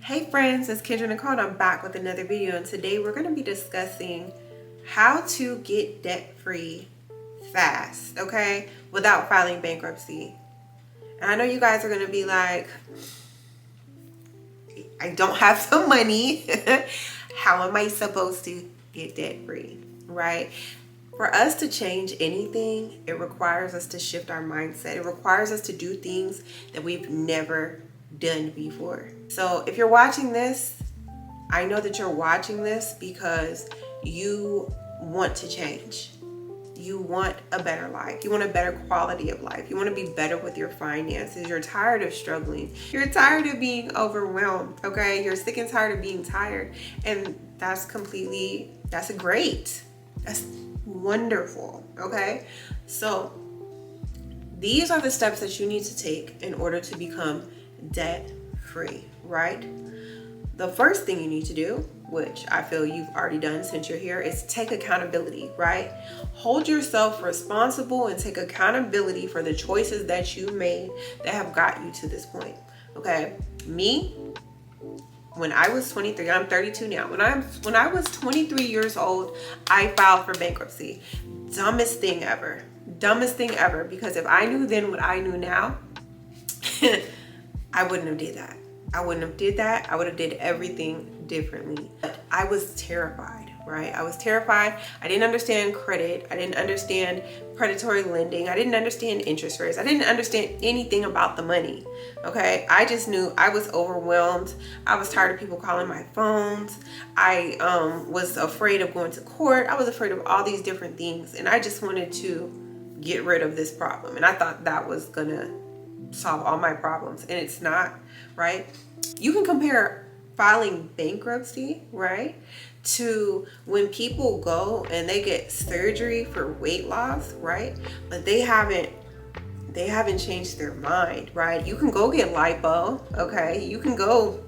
Hey friends, it's Kendra Nicole and I'm back with another video, and today we're going to be discussing how to get debt free fast, okay, without filing bankruptcy. And I know you guys are going to be like, I don't have the money. How am I supposed to get debt free, right? For us to change anything, it requires us to shift our mindset. It requires us to do things that we've never done before. So if you're watching this, I know that you're watching this because you want to change. You want a better life. You want a better quality of life. You want to be better with your finances. You're tired of struggling. You're tired of being overwhelmed, okay? You're sick and tired of being tired. And that's great. That's wonderful, okay? So these are the steps that you need to take in order to become debt free, right? The first thing you need to do, which I feel you've already done since you're here, is take accountability, right? Hold yourself responsible and take accountability for the choices that you made that have got you to this point, okay? Me, when I was 23, I'm 32 now. When I was 23 years old, I filed for bankruptcy. Dumbest thing ever, because if I knew then what I knew now, I wouldn't have did that. I would have did everything differently. But I was terrified, right? I was terrified. I didn't understand credit. I didn't understand predatory lending. I didn't understand interest rates. I didn't understand anything about the money, okay? I just knew I was overwhelmed. I was tired of people calling my phones. I was afraid of going to court. I was afraid of all these different things. And I just wanted to get rid of this problem. And I thought that was gonna solve all my problems, and it's not, right? You can compare filing bankruptcy, right, to when people go and they get surgery for weight loss, right, but they haven't changed their mind, right? You can go get lipo, okay, you can go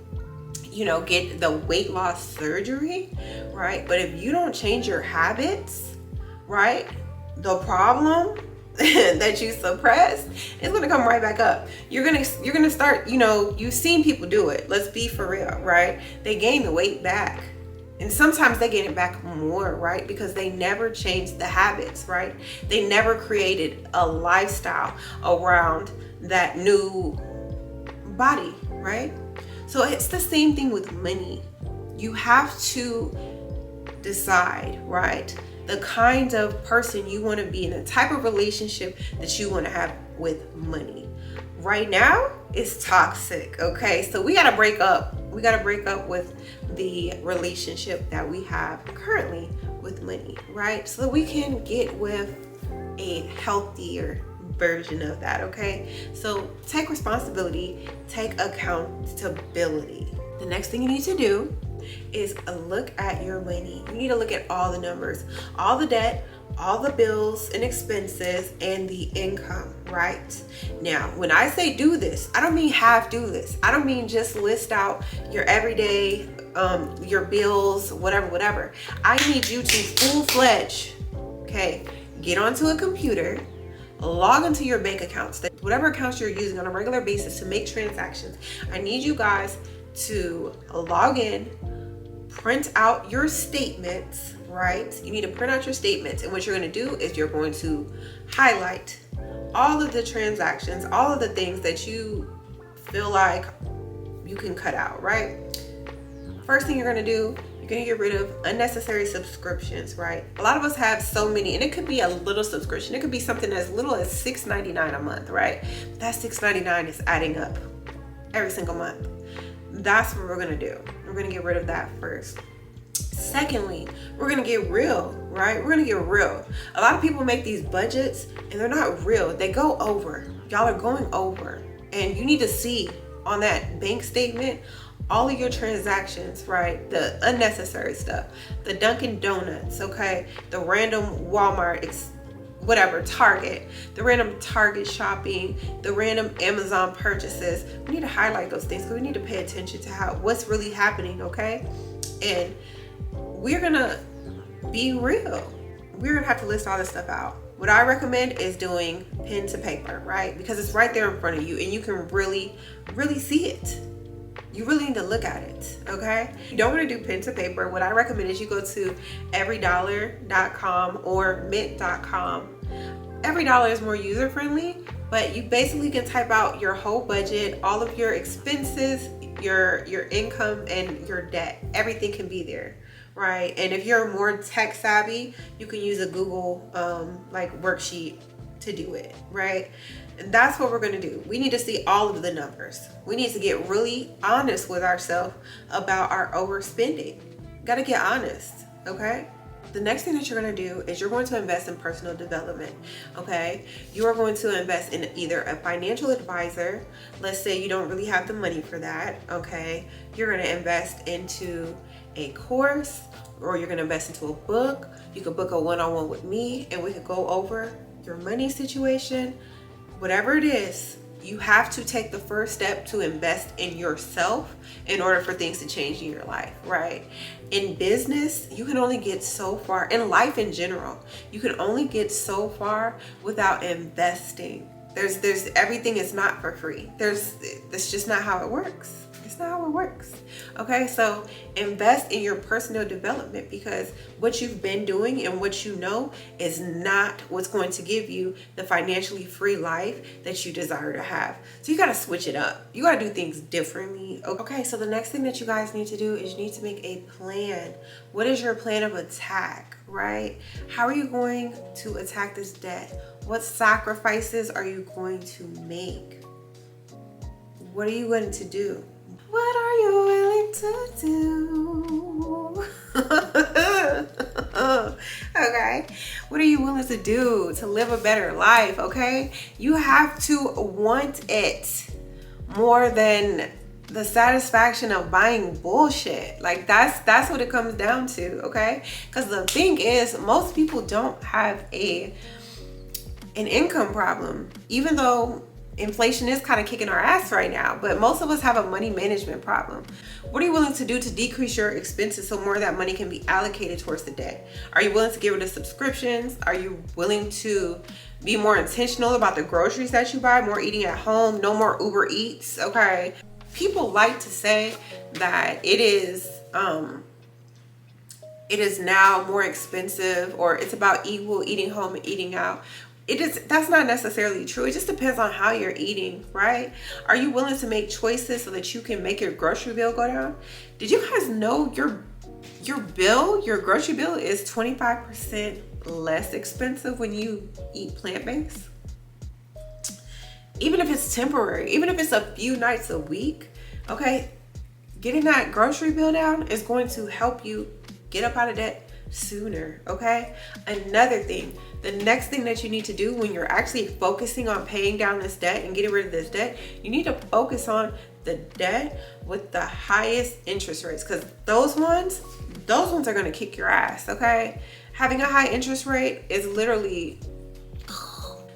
get the weight loss surgery, right? But if you don't change your habits, right, the problem that you suppress, it's gonna come right back up. You're gonna start, you've seen people do it. Let's be for real, right? They gain the weight back. And sometimes they gain it back more, right? Because they never changed the habits, right? They never created a lifestyle around that new body, right? So it's the same thing with money. You have to decide, right, the kind of person you want to be in, the type of relationship that you want to have with money. Right now, it's toxic, okay? So we got to break up. We got to break up with the relationship that we have currently with money, right? So that we can get with a healthier version of that, okay? So take responsibility, take accountability. The next thing you need to do is look at your money. You need to look at all the numbers, all the debt, all the bills and expenses, and the income, right? Now, when I say do this, I don't mean half do this. I don't mean just list out your everyday, your bills, whatever. I need you to full-fledged, okay, get onto a computer, log into your bank accounts, whatever accounts you're using on a regular basis to make transactions. I need you guys to log in, print out your statements, right? You need to print out your statements, and what you're going to do is you're going to highlight all of the transactions, all of the things that you feel like you can cut out, right? First thing you're going to do, you're going to get rid of unnecessary subscriptions, right? A lot of us have so many, and it could be a little subscription. It could be something as little as $6.99 a month, right? But that $6.99 is adding up every single month. That's what we're going to do. We're going to get rid of that first. Secondly, we're going to get real, right? We're going to get real. A lot of people make these budgets and they're not real. They go over. Y'all are going over. And you need to see on that bank statement all of your transactions, right? The unnecessary stuff, the Dunkin' Donuts, okay? The random Walmart, Target, the random Target shopping, the random Amazon purchases. We need to highlight those things because we need to pay attention to what's really happening, okay? And we're gonna be real. We're gonna have to list all this stuff out. What I recommend is doing pen to paper, right? Because it's right there in front of you and you can really, really see it. You really need to look at it, okay? If you don't want to do pen to paper, what I recommend is you go to everydollar.com or mint.com. Every Dollar is more user friendly, but you basically can type out your whole budget, all of your expenses, your income, and your debt. Everything can be there, right? And if you're more tech savvy, you can use a Google like worksheet to do it, right? And that's what we're going to do. We need to see all of the numbers. We need to get really honest with ourselves about our overspending. Got to get honest, okay? The next thing that you're going to do is you're going to invest in personal development, okay? You are going to invest in either a financial advisor. Let's say you don't really have the money for that, okay? You're going to invest into a course, or you're going to invest into a book. You could book a one-on-one with me and we could go over your money situation. Whatever it is, you have to take the first step to invest in yourself in order for things to change in your life, right? In business, you can only get so far. In life in general, you can only get so far without investing. There's everything is not for free. That's just not how it works. It's not how it works. Okay, so invest in your personal development, because what you've been doing and what you know is not what's going to give you the financially free life that you desire to have. So you got to switch it up. You got to do things differently. Okay, so the next thing that you guys need to do is you need to make a plan. What is your plan of attack, right? How are you going to attack this debt? What sacrifices are you going to make? What are you going to do? What are you willing to do? Okay. What are you willing to do to live a better life? Okay. You have to want it more than the satisfaction of buying bullshit. Like that's what it comes down to. Okay. Because the thing is, most people don't have an income problem, even though inflation is kind of kicking our ass right now, but most of us have a money management problem. What are you willing to do to decrease your expenses so more of that money can be allocated towards the debt? Are you willing to get rid of subscriptions? Are you willing to be more intentional about the groceries that you buy, more eating at home, no more Uber Eats? Okay. People like to say that it is now more expensive, or it's about eating home and eating out. That's not necessarily true. It just depends on how you're eating, right? Are you willing to make choices so that you can make your grocery bill go down? Did you guys know your grocery bill is 25% less expensive when you eat plant-based? Even if it's temporary, even if it's a few nights a week, okay? Getting that grocery bill down is going to help you get up out of debt sooner, okay? Another thing, the next thing that you need to do when you're actually focusing on paying down this debt and getting rid of this debt, you need to focus on the debt with the highest interest rates, because those ones are going to kick your ass, okay? Having a high interest rate is literally...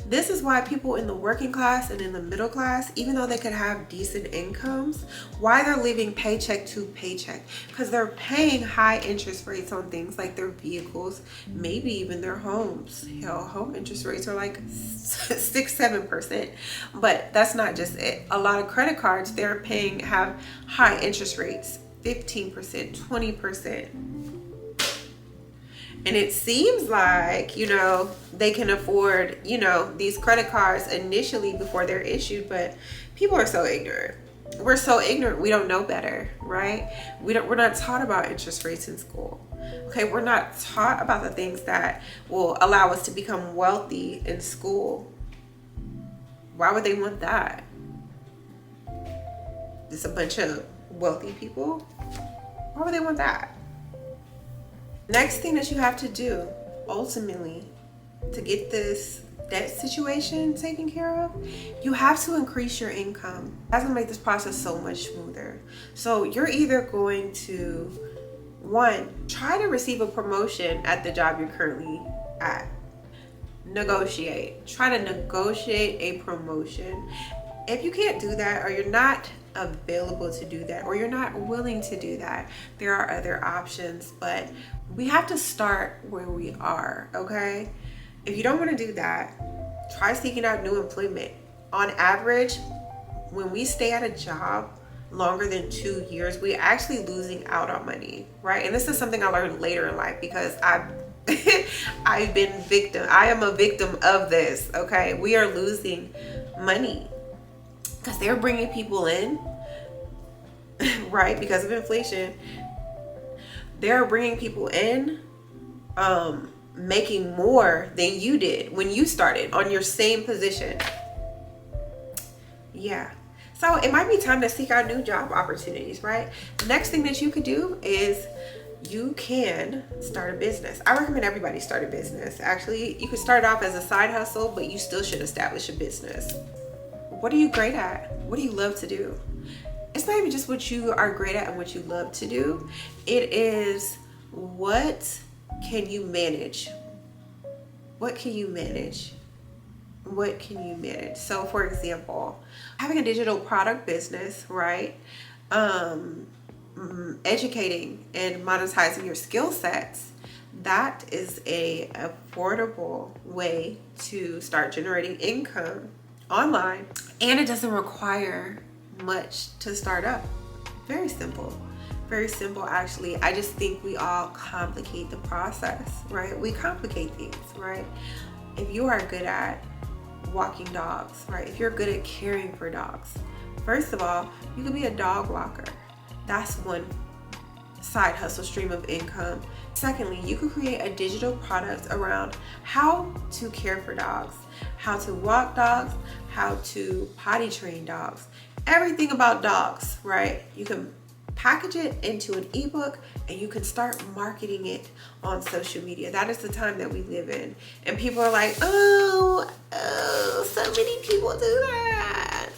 This is why people in the working class and in the middle class, even though they could have decent incomes, why they're living paycheck to paycheck, because they're paying high interest rates on things like their vehicles, maybe even their homes. Hell, home interest rates are like 6-7%, but that's not just it. A lot of credit cards have high interest rates, 15%, 20%. And it seems like, they can afford, these credit cards initially before they're issued, but people are so ignorant. We're so ignorant, we don't know better, right? We're not taught about interest rates in school. Okay, we're not taught about the things that will allow us to become wealthy in school. Why would they want that? Just a bunch of wealthy people? Why would they want that? Next thing that you have to do, ultimately, to get this debt situation taken care of, you have to increase your income. That's gonna make this process so much smoother. So you're either going to, one, try to receive a promotion at the job you're currently at. Try to negotiate a promotion. If you can't do that, or you're not available to do that, or you're not willing to do that, there are other options, but we have to start where we are, okay? If you don't want to do that, try seeking out new employment. On average, when we stay at a job longer than 2 years, we're actually losing out on money, right? And this is something I learned later in life because I've been victim. I am a victim of this, okay? We are losing money because they're bringing people in, right? Because of inflation, they're bringing people in, making more than you did when you started on your same position. Yeah. So it might be time to seek out new job opportunities, right? The next thing that you could do is you can start a business. I recommend everybody start a business. Actually, you could start off as a side hustle, but you still should establish a business. What are you great at? What do you love to do? It's not even just what you are great at and what you love to do. It is what can you manage? What can you manage? What can you manage? So for example, having a digital product business, right? Educating and monetizing your skill sets, that is a affordable way to start generating income online, and it doesn't require much to start up. Very simple actually. I just think we all complicate the process, right? We complicate things, right? If you are good at walking dogs, right? If you're good at caring for dogs, first of all, you could be a dog walker. That's one side hustle stream of income. Secondly, you could create a digital product around how to care for dogs, how to walk dogs, how to potty train dogs, everything about dogs, right? You can package it into an ebook and you can start marketing it on social media. That is the time that we live in. And people are like, oh, so many people do that.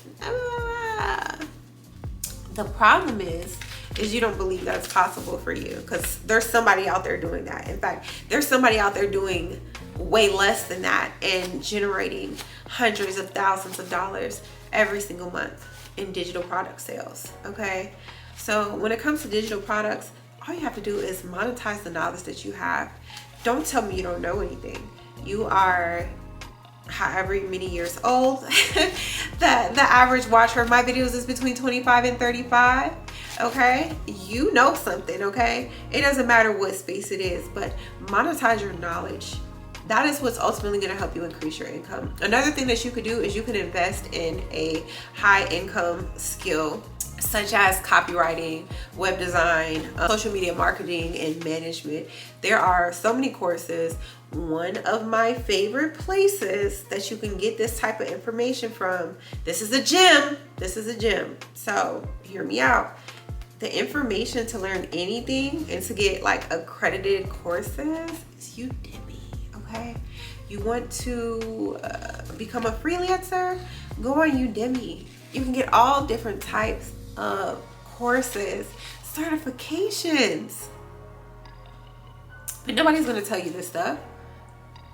The problem is you don't believe that it's possible for you, because there's somebody out there doing that. In fact, there's somebody out there doing way less than that and generating hundreds of thousands of dollars every single month in digital product sales, okay? So when it comes to digital products, all you have to do is monetize the knowledge that you have. Don't tell me you don't know anything. You are however many years old. the average watcher of my videos is between 25 and 35. Okay, you know something, okay? It doesn't matter what space it is, but monetize your knowledge. That is what's ultimately going to help you increase your income. Another thing that you could do is you can invest in a high income skill, such as copywriting, web design, social media marketing, and management. There are so many courses. One of my favorite places that you can get this type of information from, this is a gym. So hear me out. The information to learn anything and to get like accredited courses is Udemy, okay? You want to become a freelancer? Go on Udemy. You can get all different types of courses, certifications. But nobody's gonna tell you this stuff.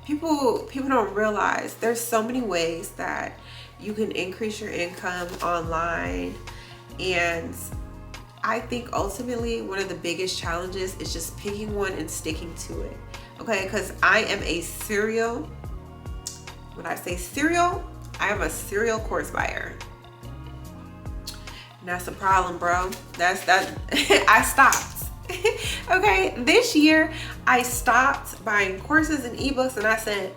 People don't realize there's so many ways that you can increase your income online, and I think ultimately one of the biggest challenges is just picking one and sticking to it, okay? Because I am a serial, when I say serial, I am a serial course buyer. And that's a problem, bro. That I stopped. Okay, this year I stopped buying courses and ebooks, and I said,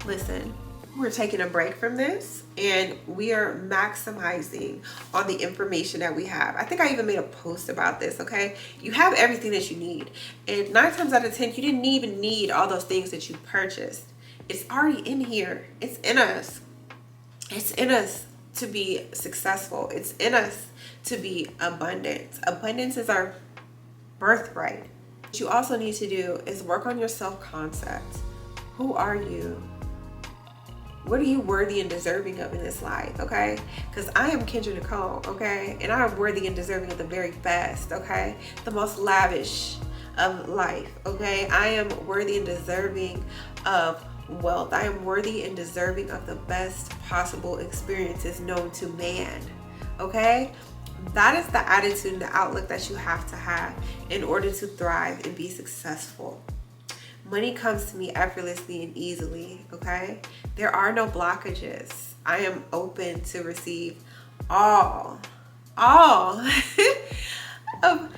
listen, we're taking a break from this and we are maximizing on the information that we have. I think I even made a post about this, okay? You have everything that you need. And 9 times out of 10, you didn't even need all those things that you purchased. It's already in here. It's in us. It's in us to be successful. It's in us to be abundant. Abundance is our birthright. What you also need to do is work on your self-concept. Who are you? What are you worthy and deserving of in this life, okay? Because I am Kendra Nicole, okay? And I am worthy and deserving of the very best, okay? The most lavish of life, okay? I am worthy and deserving of wealth. I am worthy and deserving of the best possible experiences known to man, okay? That is the attitude and the outlook that you have to have in order to thrive and be successful. Money comes to me effortlessly and easily, okay? There are no blockages. I am open to receive all all of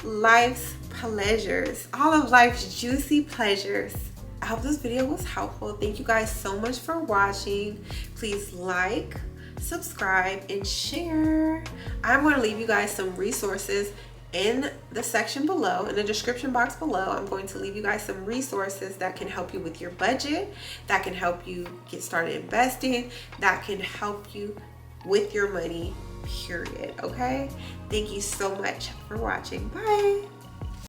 life's pleasures, all of life's juicy pleasures. I hope this video was helpful. Thank you guys so much for watching. Please like, subscribe, and share. I'm going to leave you guys some resources in the section below, in the description box below. I'm going to leave you guys some resources that can help you with your budget, that can help you get started investing, that can help you with your money, period. Okay? Thank you so much for watching. Bye.